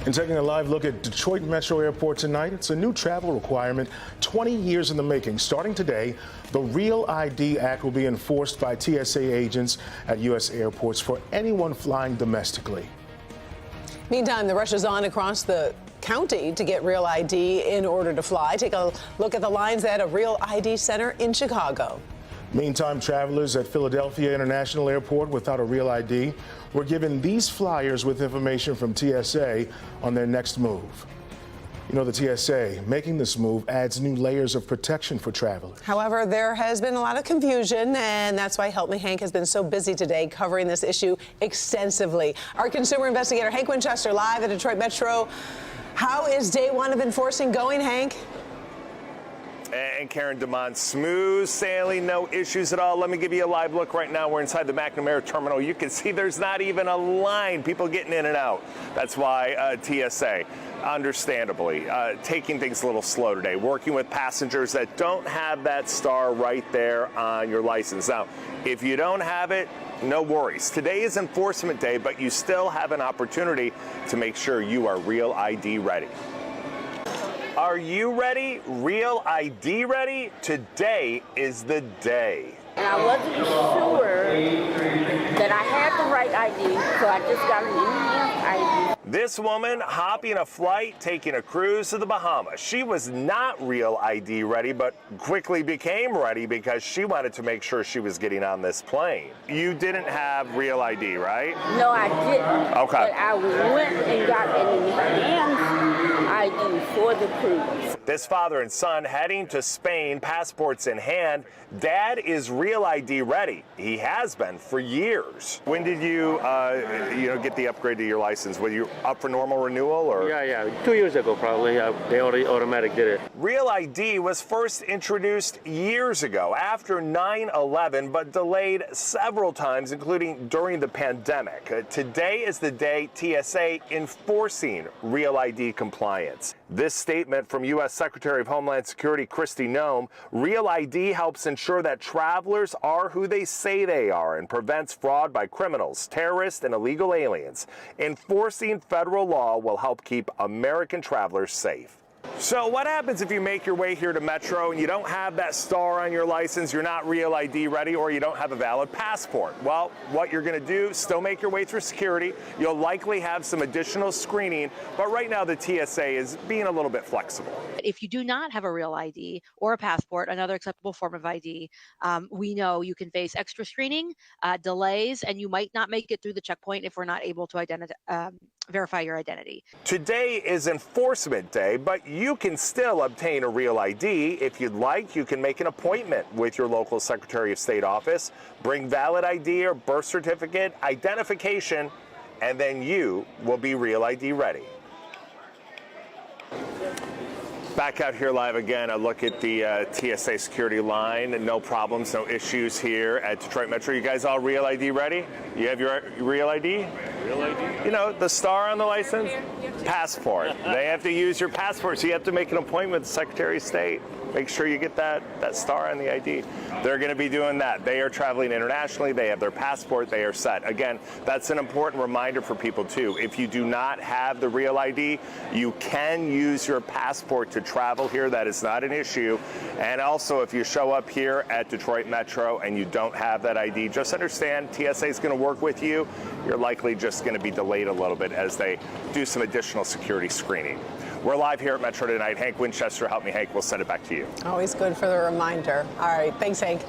And taking a live look at Detroit Metro Airport tonight, it's a new travel requirement 20 years in the making. Starting today, the Real ID Act will be enforced by TSA agents at U.S. airports for anyone flying domestically. Meantime, the rush is on across the county to get Real ID in order to fly. Take a look at the lines at a Real ID center in Chicago. Meantime, travelers at Philadelphia International Airport without a Real ID were given these flyers with information from TSA on their next move. You know, the TSA making this move adds new layers of protection for travelers. However, there has been a lot of confusion, and that's why Help Me Hank has been so busy today covering this issue extensively. Our consumer investigator, Hank Winchester, live at Detroit Metro. How is day one of enforcing going, Hank? And Karen DeMond, smooth sailing, no issues at all. Let me give you a live look right now. We're inside the McNamara terminal. You can see there's not even a line, people getting in and out. That's why TSA, understandably, taking things a little slow today, working with passengers that don't have that star right there on your license. Now, if you don't have it, no worries. Today is enforcement day, but you still have an opportunity to make sure you are Real ID ready. Are you ready? Real ID ready? Today is the day. And I wasn't sure that I had the right ID, so I just got an enhanced ID. This woman hopping a flight, taking a cruise to the Bahamas. She was not Real ID ready, but quickly became ready because she wanted to make sure she was getting on this plane. You didn't have Real ID, right? No, I didn't. Okay. But I went and got an enhanced ID for the cruise. This father and son heading to Spain, passports in hand. Dad is Real ID ready. He has been for years. When did you, get the upgrade to your license? Were you up for normal renewal, or? Yeah. 2 years ago, probably. They already automatic did it. Real ID was first introduced years ago after 9/11, but delayed several times, including during the pandemic. Today is the day TSA enforcing Real ID compliance. This statement from U.S. Secretary of Homeland Security Kristi Noem: Real ID helps ensure that travelers are who they say they are and prevents fraud by criminals, terrorists, and illegal aliens. Enforcing federal law will help keep American travelers safe. So what happens if you make your way here to Metro and you don't have that star on your license, you're not Real ID ready, or you don't have a valid passport? Well, what you're going to do, still make your way through security. You'll likely have some additional screening, but right now the TSA is being a little bit flexible. If you do not have a Real ID or a passport, another acceptable form of ID, we know you can face extra screening, delays, and you might not make it through the checkpoint if we're not able to verify your identity. Today is enforcement day, but you can still obtain a Real ID. If you'd like, you can make an appointment with your local Secretary of State office, bring valid ID or birth certificate, identification, and then you will be Real ID ready. Back out here live again, a look at the TSA security line. No problems, no issues here at Detroit Metro. You guys all Real ID ready? You have your Real ID? Real ID? You know, the star on the license? Passport. They have to use your passport, so you have to make an appointment with the Secretary of State. Make sure you get that star on the ID. They're going to be doing that. They are traveling internationally. They have their passport. They are set. Again, that's an important reminder for people, too. If you do not have the Real ID, you can use your passport to travel here. That is not an issue. And also, if you show up here at Detroit Metro and you don't have that ID, just understand TSA is going to work with you. You're likely just going to be delayed a little bit as they do some additional security screening. We're live here at Metro tonight. Hank Winchester, Help Me Hank. We'll send it back to you. Always good for the reminder. All right. Thanks, Hank.